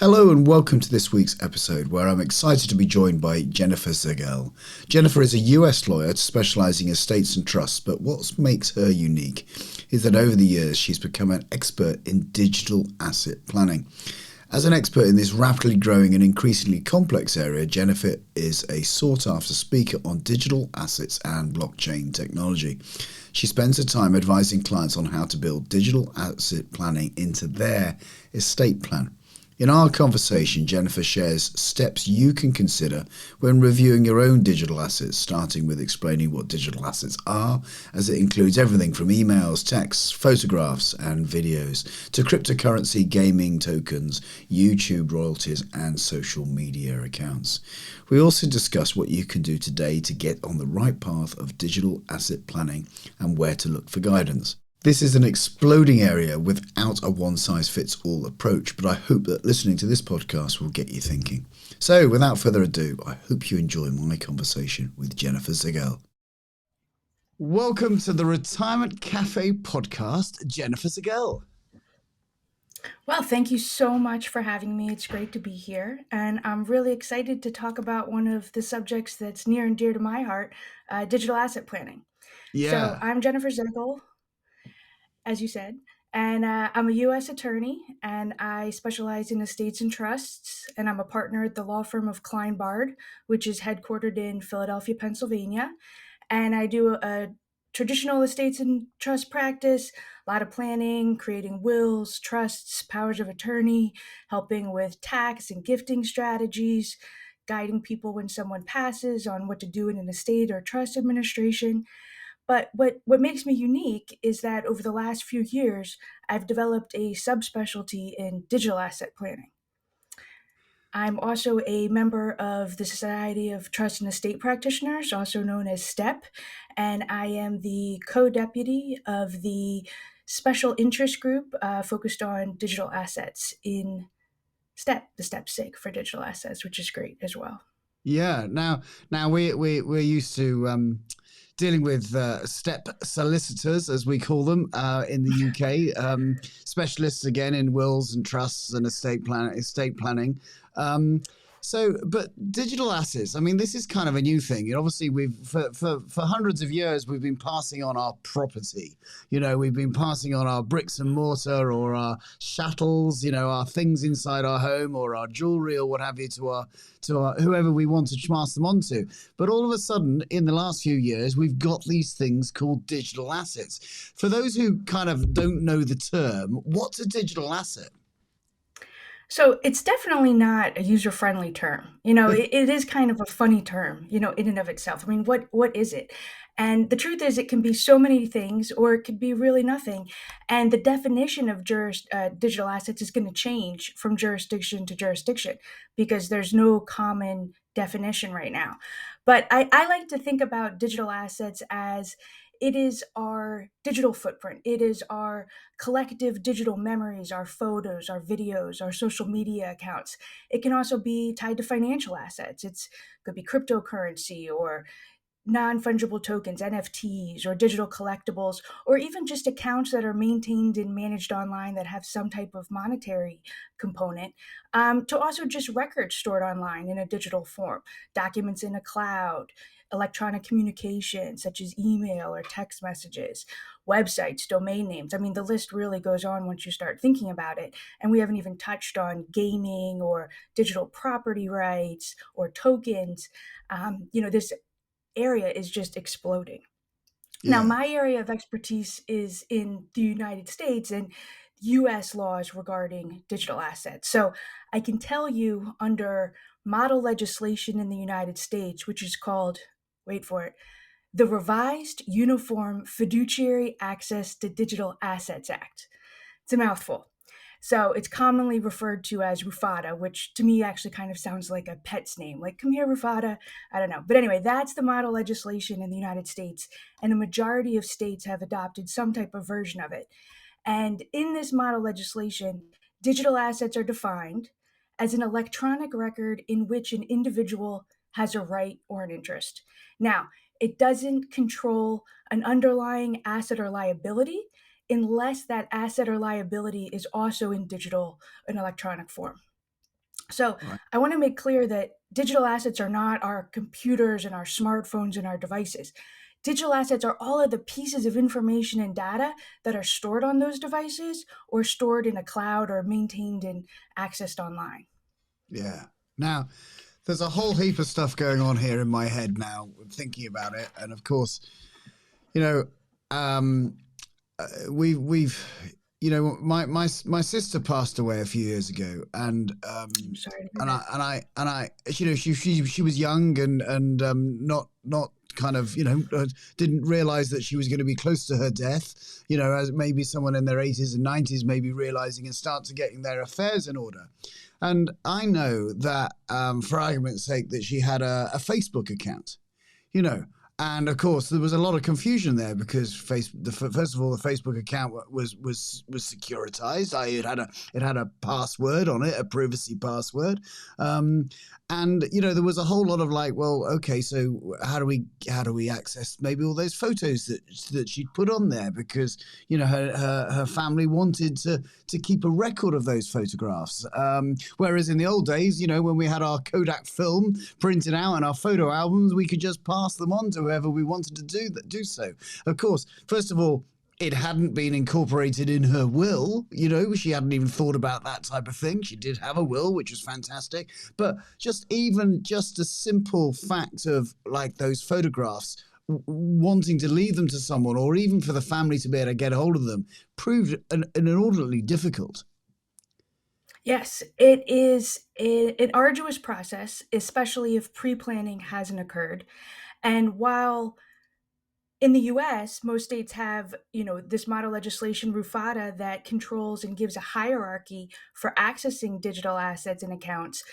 Hello and welcome to this week's episode where I'm excited to be joined by Jennifer Zegel. Jennifer is a US lawyer specialising in estates and trusts, but what makes her unique is that over the years she's become an expert in digital asset planning. As an expert in this rapidly growing and increasingly complex area, Jennifer is a sought-after speaker on digital assets and blockchain technology. She spends her time advising clients on how to build digital asset planning into their estate plan. In our conversation, Jennifer shares steps you can consider when reviewing your own digital assets, starting with explaining what digital assets are, as it includes everything from emails, texts, photographs, and videos, to cryptocurrency, gaming tokens, YouTube royalties, and social media accounts. We also discuss what you can do today to get on the right path of digital asset planning and where to look for guidance. This is an exploding area without a one-size-fits-all approach, but I hope that listening to this podcast will get you thinking. So, without further ado, I hope you enjoy my conversation with Jennifer Zegel. Welcome to the Retirement Cafe podcast, Jennifer Zegel. Well, thank you so much for having me. It's great to be here. And I'm really excited to talk about one of the subjects that's near and dear to my heart, digital asset planning. So Yeah. I'm Jennifer Zegel, as you said, and I'm a U.S. attorney, and I specialize in estates and trusts, and I'm a partner at the law firm of Klein Bard, which is headquartered in Philadelphia, Pennsylvania. And I do a traditional estates and trust practice, a lot of planning, creating wills, trusts, powers of attorney, helping with tax and gifting strategies, guiding people when someone passes on what to do in an estate or trust administration. But what makes me unique is that over the last few years, I've developed a subspecialty in digital asset planning. I'm also a member of the Society of Trust and Estate Practitioners, also known as STEP, and I am the co-deputy of the special interest group focused on digital assets in STEP, the STEP SIG for digital assets, which is great as well. Yeah. Now we're used to dealing with step solicitors, as we call them in the UK, specialists again in wills and trusts and estate planning. But digital assets, I mean, this is kind of a new thing. And obviously, for hundreds of years, we've been passing on our property. You know, we've been passing on our bricks and mortar or our chattels, our things inside our home or our jewelry or what have you to our whoever we want to pass them on to. But all of a sudden, in the last few years, we've got these things called digital assets. For those who kind of don't know the term, what's a digital asset? So it's definitely not a user-friendly term. It is kind of a funny term, in and of itself. I mean, what is it? And the truth is, it can be so many things, or it could be really nothing. And the definition of digital assets is going to change from jurisdiction to jurisdiction because there's no common definition right now. But I like to think about digital assets as it is our digital footprint. It is our collective digital memories, our photos, our videos, our social media accounts. It can also be tied to financial assets. It could be cryptocurrency or non-fungible tokens, NFTs, or digital collectibles, or even just accounts that are maintained and managed online that have some type of monetary component, to also just records stored online in a digital form, documents in a cloud, electronic communication such as email or text messages, websites, domain names. I mean, the list really goes on once you start thinking about it. And we haven't even touched on gaming or digital property rights or tokens. This area is just exploding. Now, Yeah. my area of expertise is in the United States and US laws regarding digital assets. So I can tell you under model legislation in the United States, which is called, wait for it, the Revised Uniform Fiduciary Access to Digital Assets Act. It's a mouthful. So it's commonly referred to as Rufata, which to me actually kind of sounds like a pet's name. Like, come here, Rufata. I don't know. But anyway, that's the model legislation in the United States. And a majority of states have adopted some type of version of it. And in this model legislation, digital assets are defined as an electronic record in which an individual has a right or an interest. Now, it doesn't control an underlying asset or liability unless that asset or liability is also in digital and electronic form. So Right. I want to make clear that digital assets are not our computers and our smartphones and our devices. Digital assets are all of the pieces of information and data that are stored on those devices or stored in a cloud or maintained and accessed online. Yeah. Now, there's a whole heap of stuff going on here in my head now, thinking about it, and of course, you know, um, we've my sister passed away a few years ago, I'm sorry to hear and that. I she was young and not kind of didn't realize that she was going to be close to her death, as maybe someone in their 80s and 90s may be realizing and start to getting their affairs in order. And I know that, for argument's sake, that she had a Facebook account, you know. And of course, there was a lot of confusion there because first of all, the Facebook account was securitized. It had a password on it, a privacy password, um, and there was a whole lot of like, well, okay, so how do we access maybe all those photos that she'd put on there, because her family wanted to keep a record of those photographs. Whereas in the old days, when we had our Kodak film printed out and our photo albums, we could just pass them on to whoever we wanted to do so. Of course, first of all, it hadn't been incorporated in her will. She hadn't even thought about that type of thing. She did have a will, which was fantastic. But just a simple fact of like those photographs, wanting to leave them to someone, or even for the family to be able to get hold of them, proved an inordinately difficult. Yes, it is an arduous process, especially if pre planning hasn't occurred. And while in the US, most states have, this model legislation, RUFADA, that controls and gives a hierarchy for accessing digital assets and accounts.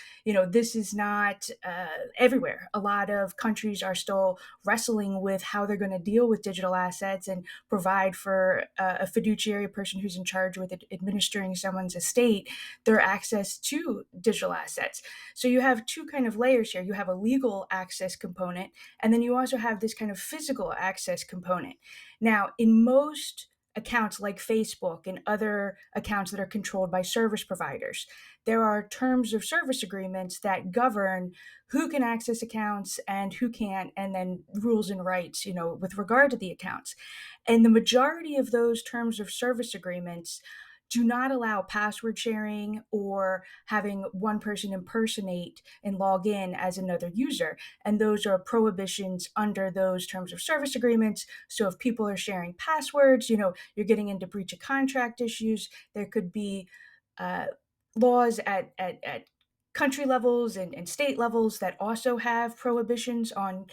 This is not everywhere. A lot of countries are still wrestling with how they're going to deal with digital assets and provide for a fiduciary, person who's in charge with administering someone's estate, their access to digital assets. So you have two kind of layers here. You have a legal access component, and then you also have this kind of physical access component. Now, in most accounts like Facebook and other accounts that are controlled by service providers, there are terms of service agreements that govern who can access accounts and who can't, and then rules and rights, with regard to the accounts. And the majority of those terms of service agreements do not allow password sharing or having one person impersonate and log in as another user. And those are prohibitions under those terms of service agreements. So if people are sharing passwords, you're getting into breach of contract issues. There could be uh, laws at country levels and state levels that also have prohibitions on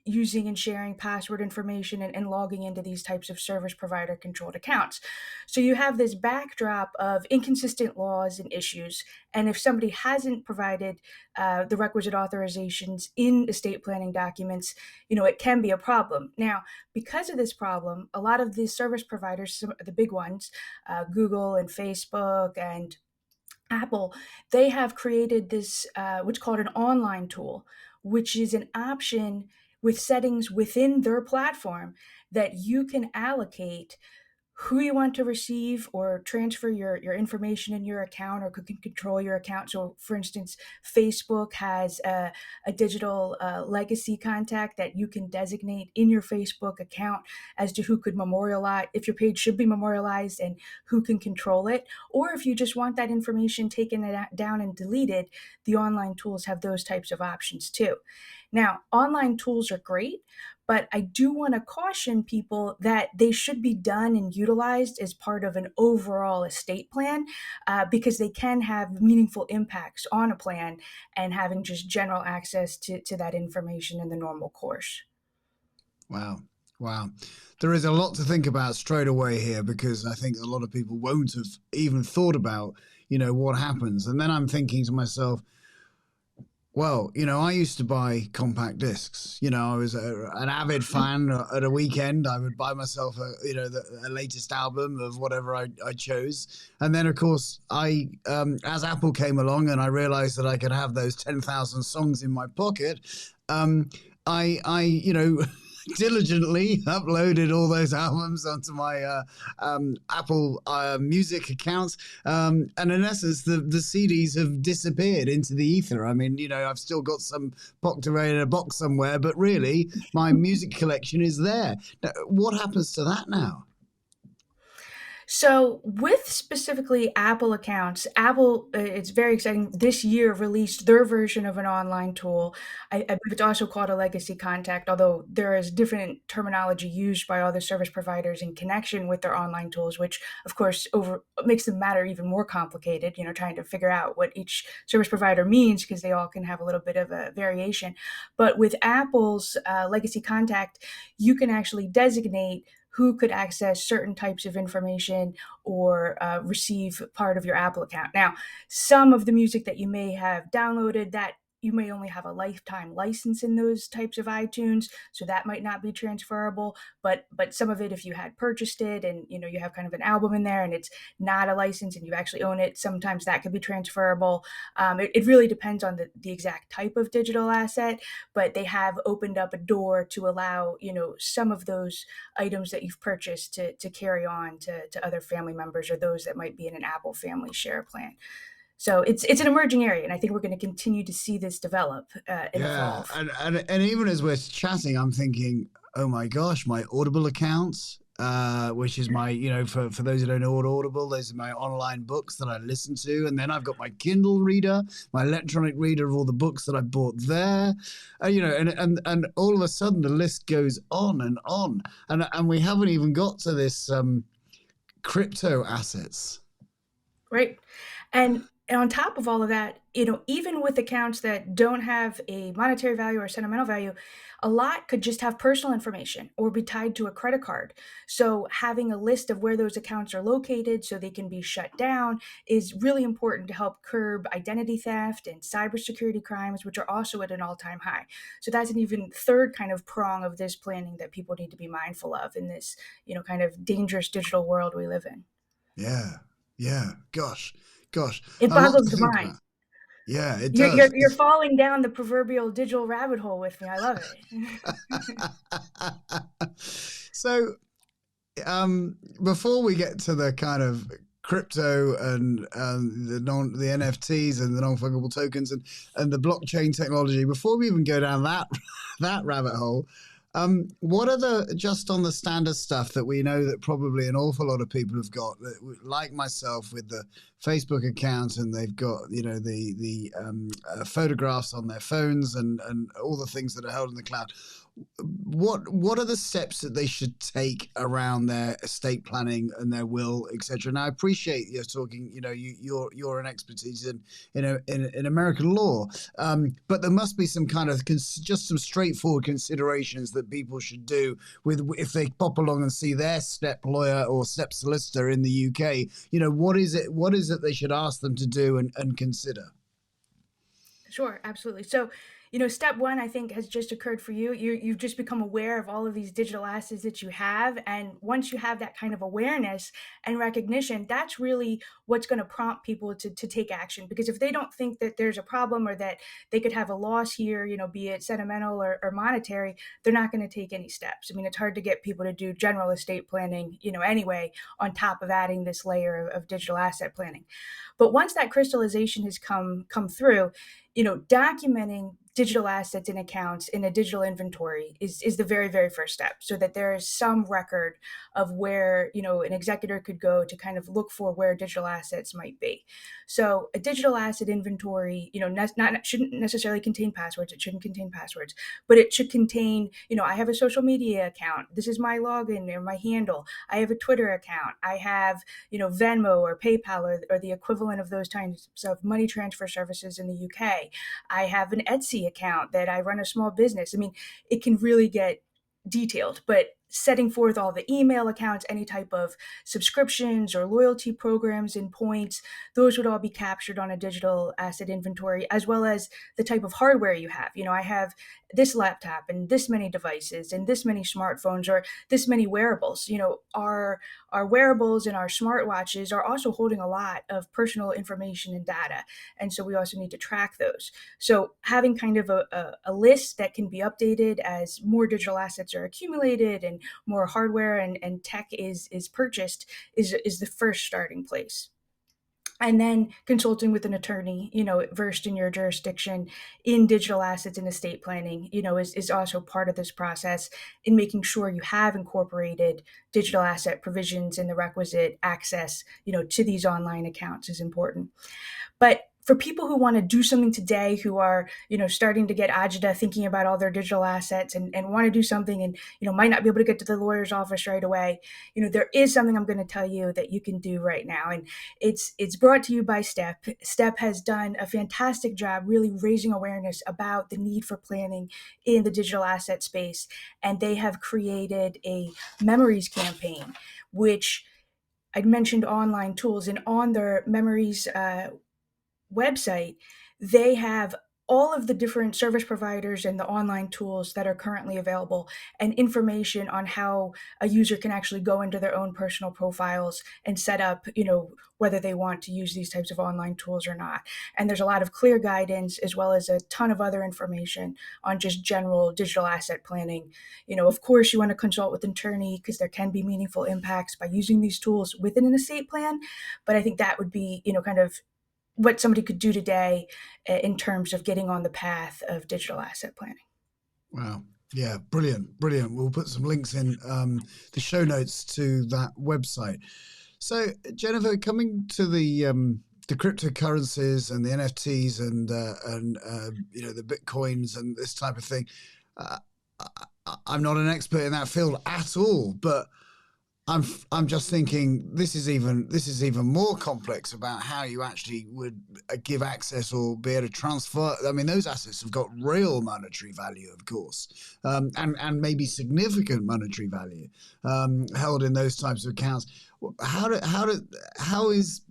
using and sharing password information and logging into these types of service provider controlled accounts. So you have this backdrop of inconsistent laws and issues. And if somebody hasn't provided the requisite authorizations in estate planning documents, it can be a problem. Now, because of this problem, a lot of the service providers, some of the big ones, Google and Facebook and Apple, they have created this, what's called an online tool, which is an option with settings within their platform that you can allocate who you want to receive or transfer your information in your account, or can control your account. So, for instance, Facebook has a digital legacy contact that you can designate in your Facebook account as to who could memorialize, if your page should be memorialized, and who can control it. Or if you just want that information taken down and deleted, the online tools have those types of options too. Now, online tools are great, but I do want to caution people that they should be done and utilized as part of an overall estate plan, because they can have meaningful impacts on a plan and having just general access to that information in the normal course. Wow. Wow. There is a lot to think about straight away here, because I think a lot of people won't have even thought about, what happens. And then I'm thinking to myself, well, I used to buy compact discs. I was an avid fan. At a weekend, I would buy myself a latest album of whatever I chose. And then, of course, as Apple came along and I realized that I could have those 10,000 songs in my pocket, I diligently uploaded all those albums onto my Apple Music accounts, and in essence, the CDs have disappeared into the ether. I mean, I've still got some pocked away in a box somewhere, but really, my music collection is there. Now, what happens to that now? So with specifically Apple accounts, Apple, it's very exciting. This year released their version of an online tool. I believe it's also called a legacy contact, although there is different terminology used by all the service providers in connection with their online tools, which of course over makes the matter even more complicated. Trying to figure out what each service provider means because they all can have a little bit of a variation. But with Apple's legacy contact, you can actually designate who could access certain types of information or receive part of your Apple account. Now, some of the music that you may have downloaded, that you may only have a lifetime license in those types of iTunes, so that might not be transferable. But some of it, if you had purchased it and you have kind of an album in there and it's not a license and you actually own it, sometimes that could be transferable. It really depends on the exact type of digital asset, but they have opened up a door to allow some of those items that you've purchased to carry on to other family members or those that might be in an Apple family share plan. So it's an emerging area, and I think we're going to continue to see this develop and Yeah, evolve. and even as we're chatting, I'm thinking, oh my gosh, my Audible accounts, which is my, for those who don't know what Audible, those are my online books that I listen to, and then I've got my Kindle reader, my electronic reader of all the books that I bought there, and all of a sudden the list goes on, and we haven't even got to this crypto assets. Right. And on top of all of that, even with accounts that don't have a monetary value or sentimental value, a lot could just have personal information or be tied to a credit card. So having a list of where those accounts are located so they can be shut down is really important to help curb identity theft and cybersecurity crimes, which are also at an all-time high. So that's an even third kind of prong of this planning that people need to be mindful of in this, kind of dangerous digital world we live in. Yeah, yeah, gosh, It a lot boggles to the think mind. about. Yeah, it You're does. you're you're falling down the proverbial digital rabbit hole with me. I love it. So, before we get to the kind of crypto and the NFTs and the non-fungible tokens and the blockchain technology, before we even go down that that rabbit hole, what are the just on the standard stuff that we know that probably an awful lot of people have got, that, like myself, with the Facebook accounts, and they've got the photographs on their phones and all the things that are held in the cloud. What are the steps that they should take around their estate planning and their will, etc.? Now, I appreciate you're talking. You're an expertise in American law, but there must be some kind of just some straightforward considerations that people should do with if they pop along and see their step lawyer or step solicitor in the UK. What is it? What is it they should ask them to do and consider? Sure, absolutely. So, step one, I think, has just occurred for you. You've just become aware of all of these digital assets that you have. And once you have that kind of awareness and recognition, that's really what's going to prompt people to take action. Because if they don't think that there's a problem or that they could have a loss here, be it sentimental or monetary, they're not going to take any steps. I mean, it's hard to get people to do general estate planning, anyway, on top of adding this layer of digital asset planning. But once that crystallization has come through, documenting digital assets and accounts in a digital inventory is the very, very first step, so that there is some record of where, an executor could go to kind of look for where digital assets might be. So a digital asset inventory, shouldn't necessarily contain passwords. It shouldn't contain passwords, but it should contain, I have a social media account. This is my login or my handle. I have a Twitter account. I have, Venmo or PayPal or the equivalent of those types of money transfer services in the UK. I have an Etsy account that I run a small business. I mean, it can really get detailed, but setting forth all the email accounts, any type of subscriptions or loyalty programs and points, those would all be captured on a digital asset inventory, as well as the type of hardware you have. I have this laptop and this many devices and this many smartphones or this many wearables. Our wearables and our smartwatches are also holding a lot of personal information and data. And so we also need to track those. So having kind of a list that can be updated as more digital assets are accumulated and more hardware and tech is purchased is the first starting place. And then consulting with an attorney, versed in your jurisdiction in digital assets and estate planning, is also part of this process in making sure you have incorporated digital asset provisions and the requisite access, to these online accounts is important. But for people who want to do something today, who are, starting to get agita, thinking about all their digital assets and want to do something and, might not be able to get to the lawyer's office right away, there is something I'm going to tell you that you can do right now. And it's brought to you by STEP. STEP has done a fantastic job really raising awareness about the need for planning in the digital asset space. And they have created a memories campaign, which I'd mentioned online tools, and on their memories website, they have all of the different service providers and the online tools that are currently available and information on how a user can actually go into their own personal profiles and set up, whether they want to use these types of online tools or not. And there's a lot of clear guidance as well as a ton of other information on just general digital asset planning. Of course, you want to consult with an attorney because there can be meaningful impacts by using these tools within an estate plan. But I think that would be, kind of what somebody could do today in terms of getting on the path of digital asset planning. Wow. Yeah, brilliant, brilliant. We'll put some links in the show notes to that website. So, Jennifer, coming to the cryptocurrencies and the NFTs and the Bitcoins and this type of thing, I'm not an expert in that field at all, but I'm just thinking this is even more complex about how you actually would give access or be able to transfer. I mean, those assets have got real monetary value, of course, and maybe significant monetary value held in those types of accounts. How is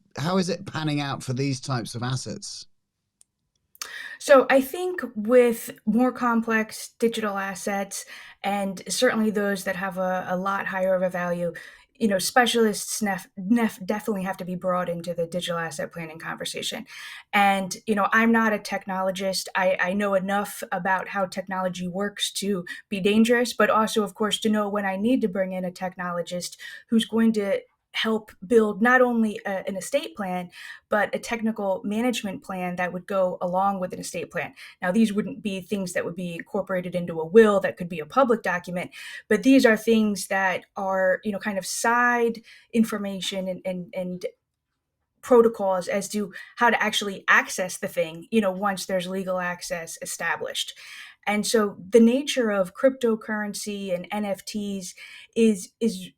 it panning out for these types of assets? So I think with more complex digital assets, and certainly those that have a lot higher of a value, specialists definitely have to be brought into the digital asset planning conversation. And, I'm not a technologist. I know enough about how technology works to be dangerous, but also, of course, to know when I need to bring in a technologist who's going to help build not only an estate plan, but a technical management plan that would go along with an estate plan. Now, these wouldn't be things that would be incorporated into a will that could be a public document, but these are things that are, kind of side information and protocols as to how to actually access the thing, once there's legal access established. And so the nature of cryptocurrency and NFTs is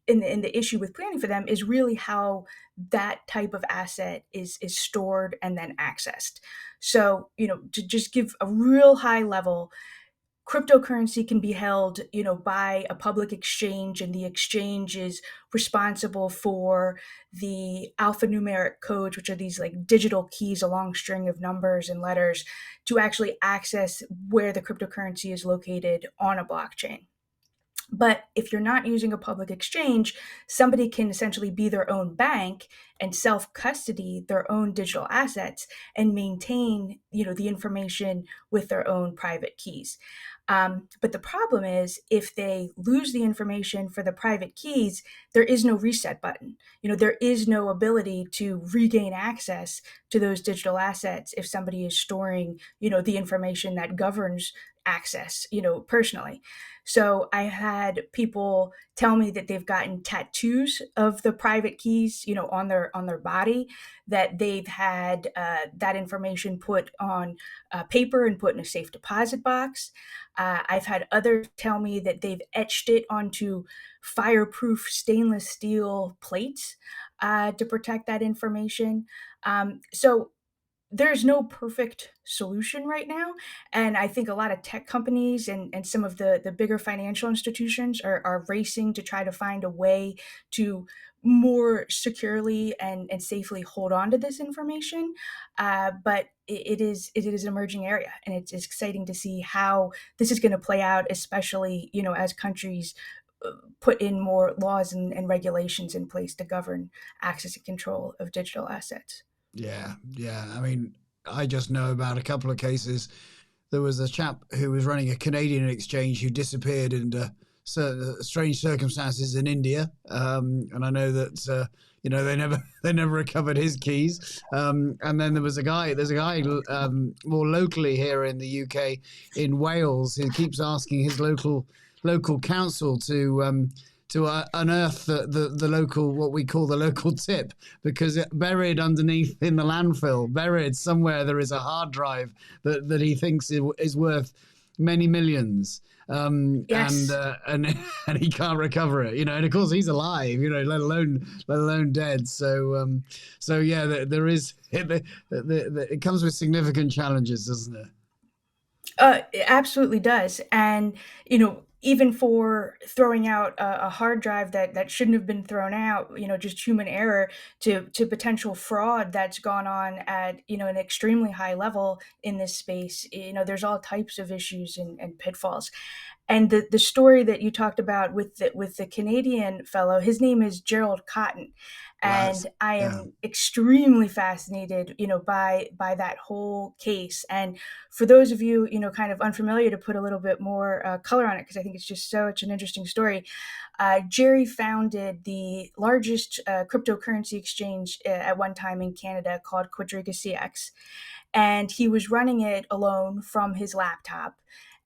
in the issue with planning for them is really how that type of asset is stored and then accessed. So, to just give a real high level, cryptocurrency can be held, by a public exchange, and the exchange is responsible for the alphanumeric codes, which are these like digital keys, a long string of numbers and letters, to actually access where the cryptocurrency is located on a blockchain. But if you're not using a public exchange, somebody can essentially be their own bank and self-custody their own digital assets and maintain, the information with their own private keys. But the problem is, if they lose the information for the private keys, there is no reset button. There is no ability to regain access to those digital assets if somebody is storing, the information that governs access, personally. So I had people tell me that they've gotten tattoos of the private keys, on their body, that they've had that information put on paper and put in a safe deposit box. I've had others tell me that they've etched it onto fireproof stainless steel plates to protect that information. So there's no perfect solution right now. And I think a lot of tech companies and some of the bigger financial institutions are racing to try to find a way to more securely and safely hold on to this information. But it is an emerging area, and it's exciting to see how this is going to play out, especially as countries put in more laws and regulations in place to govern access and control of digital assets. Yeah, yeah. I mean, I just know about a couple of cases. There was a chap who was running a Canadian exchange who disappeared under certain strange circumstances in India, and I know that they never they never recovered his keys. And then there's a guy more locally here in the UK, in Wales, who keeps asking his local council to unearth the local, what we call the local tip, because buried underneath in the landfill, buried somewhere, there is a hard drive that he thinks is worth many millions. Yes. And he can't recover it, and of course he's alive, let alone dead. So yeah, there is it comes with significant challenges, doesn't it? It absolutely does. And, even for throwing out a hard drive that shouldn't have been thrown out, just human error to potential fraud that's gone on at, an extremely high level in this space, there's all types of issues and pitfalls. And the story that you talked about with the Canadian fellow, his name is Gerald Cotton, Right. and I Yeah. am extremely fascinated, by that whole case. And for those of you, kind of unfamiliar, to put a little bit more color on it, because I think it's just such an interesting story. Jerry founded the largest cryptocurrency exchange at one time in Canada called Quadriga CX, and he was running it alone from his laptop.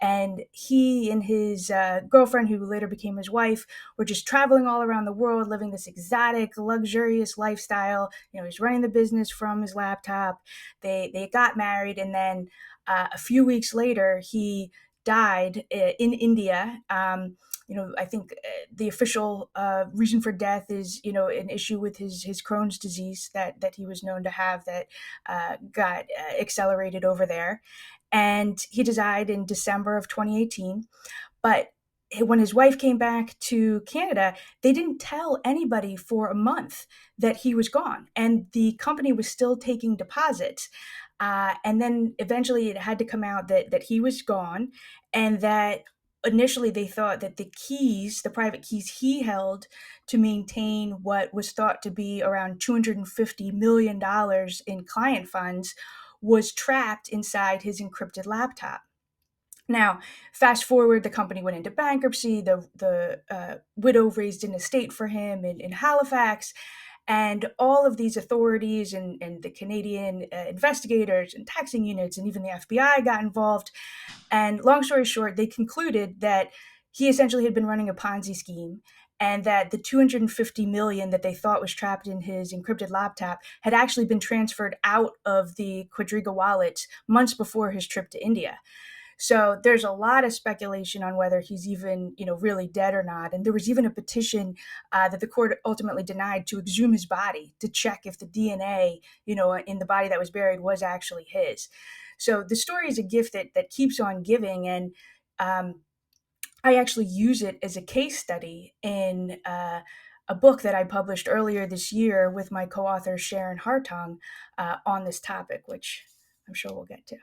And he and his girlfriend, who later became his wife, were just traveling all around the world, living this exotic, luxurious lifestyle. He's running the business from his laptop. They got married, and then a few weeks later, he died in India. I think the official reason for death is, an issue with his Crohn's disease that he was known to have, that got accelerated over there. And he died in December of 2018. But when his wife came back to Canada, they didn't tell anybody for a month that he was gone, and the company was still taking deposits. And then eventually it had to come out that he was gone, and that initially they thought that the keys, the private keys he held to maintain what was thought to be around $250 million in client funds, was trapped inside his encrypted laptop. Now, fast forward, the company went into bankruptcy. The widow raised an estate for him in Halifax, and all of these authorities and the Canadian investigators and taxing units and even the FBI got involved. And long story short, they concluded that he essentially had been running a Ponzi scheme, and that the 250 million that they thought was trapped in his encrypted laptop had actually been transferred out of the Quadriga wallets months before his trip to India. So there's a lot of speculation on whether he's even, really dead or not. And there was even a petition that the court ultimately denied to exhume his body to check if the DNA, in the body that was buried was actually his. So the story is a gift that keeps on giving. And I actually use it as a case study in a book that I published earlier this year with my co-author Sharon Hartung on this topic, which I'm sure we'll get to.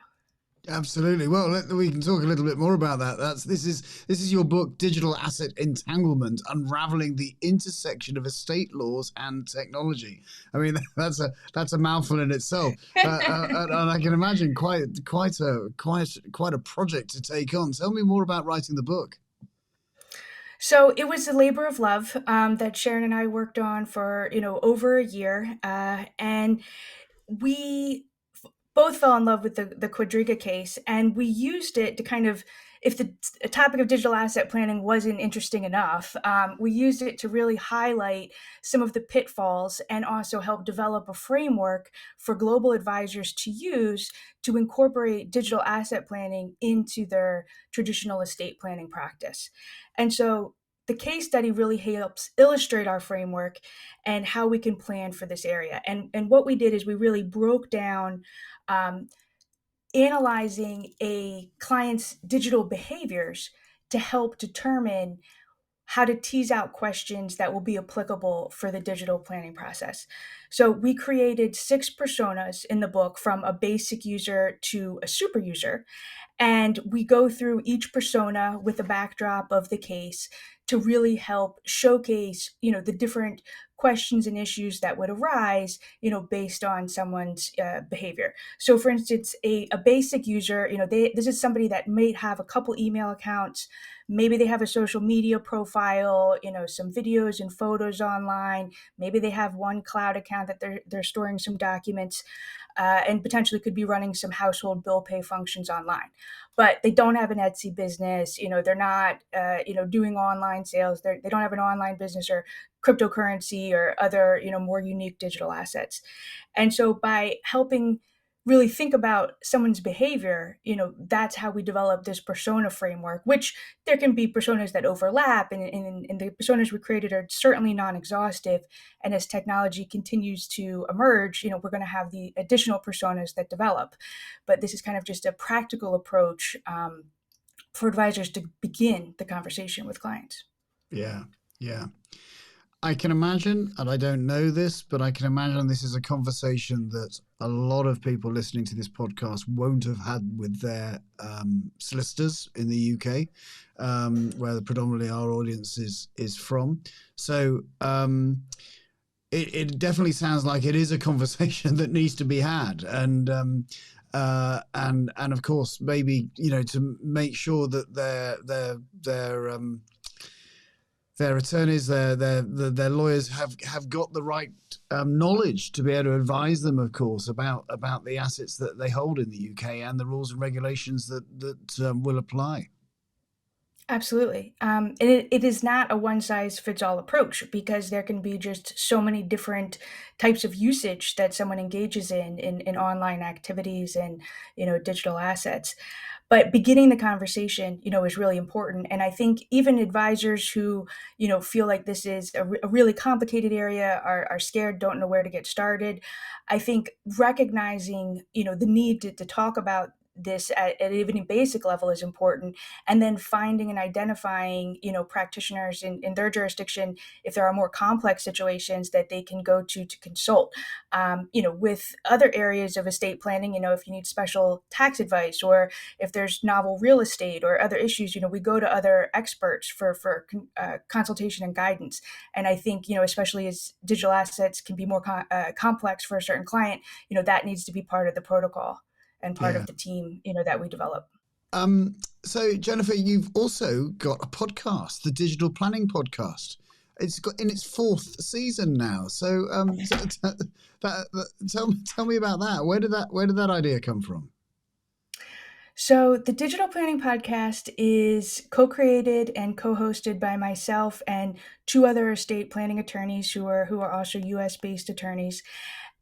Absolutely. Well, we can talk a little bit more about that. This is your book, Digital Asset Entanglement: Unraveling the Intersection of Estate Laws and Technology. I mean, that's a mouthful in itself, and I can imagine quite a project to take on. Tell me more about writing the book. So it was a labor of love that Sharon and I worked on for over a year, and we both fell in love with the Quadriga case, and we used it to kind of, if the topic of digital asset planning wasn't interesting enough, we used it to really highlight some of the pitfalls and also help develop a framework for global advisors to use to incorporate digital asset planning into their traditional estate planning practice. And so the case study really helps illustrate our framework and how we can plan for this area. And what we did is we really broke down analyzing a client's digital behaviors to help determine how to tease out questions that will be applicable for the digital planning process. So we created 6 personas in the book, from a basic user to a super user. And we go through each persona with a backdrop of the case to really help showcase, the different questions and issues that would arise, based on someone's behavior. So, for instance, a basic user, this is somebody that may have a couple email accounts. Maybe they have a social media profile, some videos and photos online. Maybe they have one cloud account that they're storing some documents, and potentially could be running some household bill pay functions online. But they don't have an Etsy business. They're not, doing online sales. They don't have an online business or cryptocurrency or other, more unique digital assets. And so by helping really think about someone's behavior, that's how we develop this persona framework, which there can be personas that overlap, and the personas we created are certainly non-exhaustive. And as technology continues to emerge, we're going to have the additional personas that develop. But this is kind of just a practical approach for advisors to begin the conversation with clients. Yeah, yeah. I can imagine, and I don't know this, but I can imagine this is a conversation that a lot of people listening to this podcast won't have had with their solicitors in the UK, where predominantly our audience is from. So it definitely sounds like it is a conversation that needs to be had, and of course, maybe to make sure that their attorneys, their lawyers have got the right knowledge to be able to advise them, of course, about the assets that they hold in the UK and the rules and regulations that will apply. Absolutely. And it is not a one size fits all approach, because there can be just so many different types of usage that someone engages in online activities and, digital assets. But beginning the conversation, is really important. And I think even advisors who, feel like this is a really complicated area, are scared, don't know where to get started. I think recognizing, the need to talk about this at even a basic level is important, and then finding and identifying, practitioners in their jurisdiction, if there are more complex situations that they can go to consult. With other areas of estate planning, if you need special tax advice, or if there's novel real estate or other issues, we go to other experts for consultation and guidance. And I think, especially as digital assets can be more complex for a certain client, that needs to be part of the protocol and part Yeah. of the team, that we develop. So Jennifer, you've also got a podcast, the Digital Planning Podcast. It's got in its 4th season now. So tell me about that. Where did that idea come from? So the Digital Planning Podcast is co-created and co-hosted by myself and 2 other estate planning attorneys who are also US based attorneys.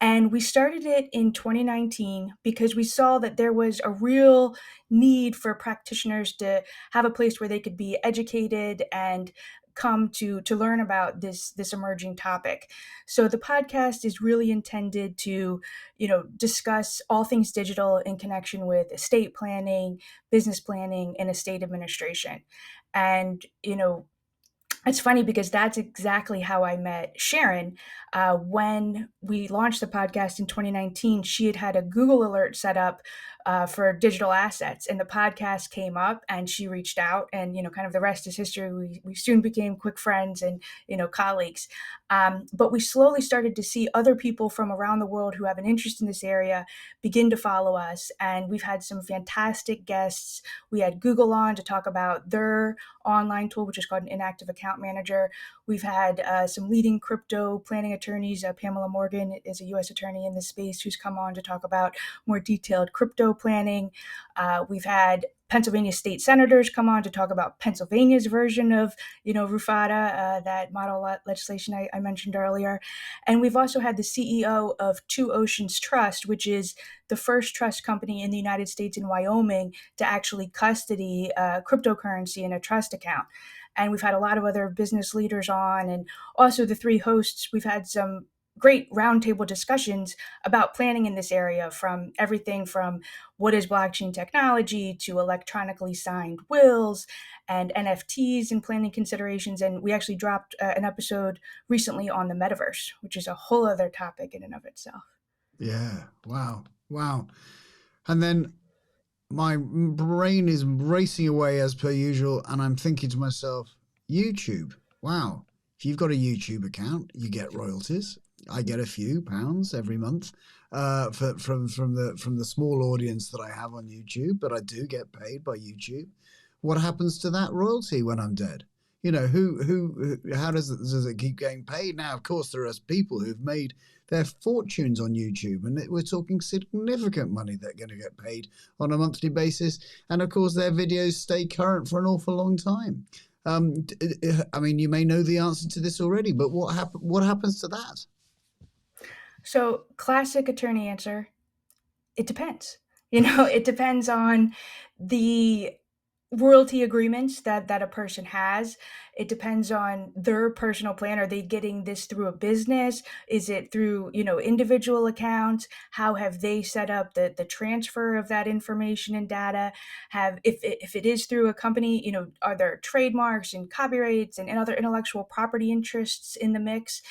And we started it in 2019 because we saw that there was a real need for practitioners to have a place where they could be educated and come to learn about this emerging topic. So the podcast is really intended to, discuss all things digital in connection with estate planning, business planning, and estate administration. And, it's funny because that's exactly how I met Sharon. When we launched the podcast in 2019, she had a Google alert set up for digital assets, and the podcast came up, and she reached out, and kind of the rest is history. We soon became quick friends and colleagues. But we slowly started to see other people from around the world who have an interest in this area begin to follow us, and we've had some fantastic guests. We had Google on to talk about their online tool, which is called an inactive account manager. We've had some leading crypto planning attorneys. Pamela Morgan is a U.S. attorney in this space who's come on to talk about more detailed crypto planning. We've had Pennsylvania state senators come on to talk about Pennsylvania's version of, RUFADA, that model legislation I mentioned earlier. And we've also had the CEO of Two Oceans Trust, which is the first trust company in the United States in Wyoming to actually custody cryptocurrency in a trust account. And we've had a lot of other business leaders on, and also the 3 hosts. We've had some great roundtable discussions about planning in this area, from everything from what is blockchain technology to electronically signed wills and NFTs and planning considerations. And we actually dropped an episode recently on the metaverse, which is a whole other topic in and of itself. Yeah. Wow. Wow. And then my brain is racing away as per usual, and I'm thinking to myself, YouTube. Wow. If you've got a YouTube account, you get royalties. I get a few pounds every month from the small audience that I have on YouTube, but I do get paid by YouTube. What happens to that royalty when I'm dead? You know, how does it keep getting paid? Now, of course, there are people who've made their fortunes on YouTube, and we're talking significant money that are going to get paid on a monthly basis. And of course, their videos stay current for an awful long time. I mean, you may know the answer to this already, but what happens to that? So, classic attorney answer, it depends. It depends on the royalty agreements that a person has. It depends on their personal plan. Are they getting this through a business? Is it through, individual accounts? How have they set up the transfer of that information and data? If it is through a company, are there trademarks and copyrights and other intellectual property interests in the mix?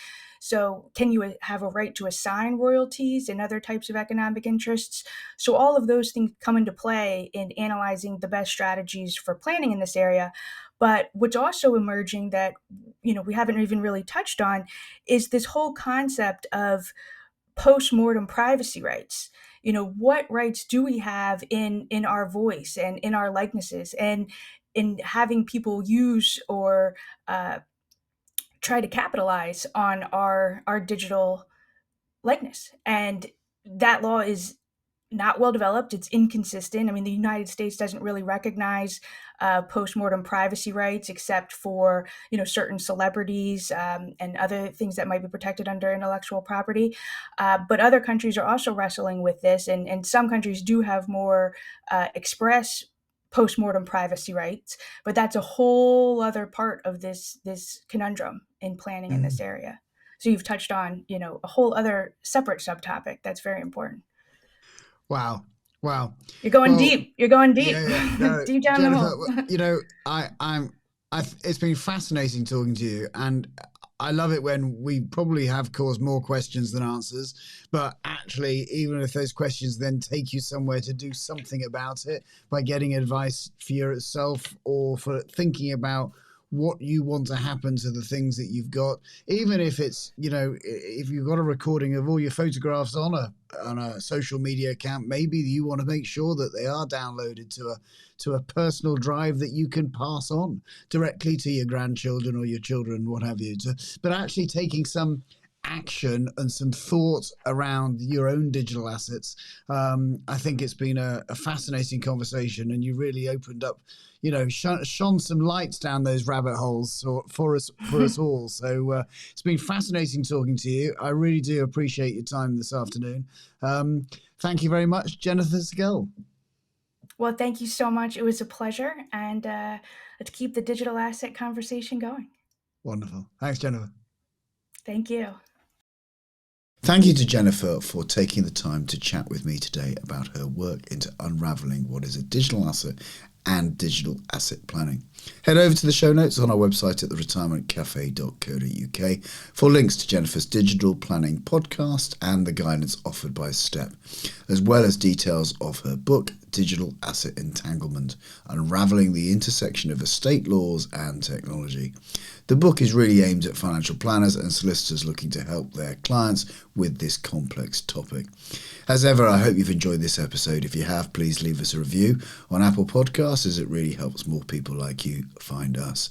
So can you have a right to assign royalties and other types of economic interests? So all of those things come into play in analyzing the best strategies for planning in this area. But what's also emerging that, we haven't even really touched on is this whole concept of post-mortem privacy rights. What rights do we have in our voice and in our likenesses, and in having people use or try to capitalize on our digital likeness? And that law is not well developed. It's inconsistent. I mean, the United States doesn't really recognize post-mortem privacy rights except for, certain celebrities and other things that might be protected under intellectual property. But other countries are also wrestling with this, and some countries do have more express post-mortem privacy rights, but that's a whole other part of this conundrum in planning in this area. So you've touched on, a whole other separate subtopic that's very important. Wow. Wow. You're going deep. You're going deep. Yeah. No, Deep down Jennifer, the hole. it's been fascinating talking to you, and I love it when we probably have caused more questions than answers, but actually, even if those questions then take you somewhere to do something about it by getting advice for yourself or for thinking about what you want to happen to the things that you've got, even if it's, if you've got a recording of all your photographs on a social media account, maybe you want to make sure that they are downloaded to a personal drive that you can pass on directly to your grandchildren or your children, what have you. But actually taking some action and some thought around your own digital assets. I think it's been a fascinating conversation, and you really opened up, shone some lights down those rabbit holes for us all. So it's been fascinating talking to you. I really do appreciate your time this afternoon. Thank you very much, Jennifer Zegel. Well, thank you so much. It was a pleasure, and let's keep the digital asset conversation going. Wonderful. Thanks, Jennifer. Thank you. Thank you to Jennifer for taking the time to chat with me today about her work into unraveling what is a digital asset and digital asset planning. Head over to the show notes on our website at theretirementcafe.co.uk for links to Jennifer's digital planning podcast and the guidance offered by STEP, as well as details of her book, Digital Asset Entanglement, Unraveling the Intersection of Estate Laws and Technology. The book is really aimed at financial planners and solicitors looking to help their clients with this complex topic. As ever, I hope you've enjoyed this episode. If you have, please leave us a review on Apple Podcasts, as it really helps more people like you find us.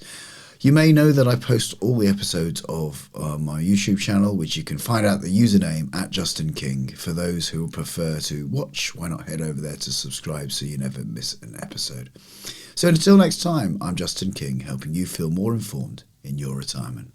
You may know that I post all the episodes of my YouTube channel, which you can find out the username at Justin King. For those who prefer to watch, why not head over there to subscribe so you never miss an episode. So until next time, I'm Justin King, helping you feel more informed in your retirement.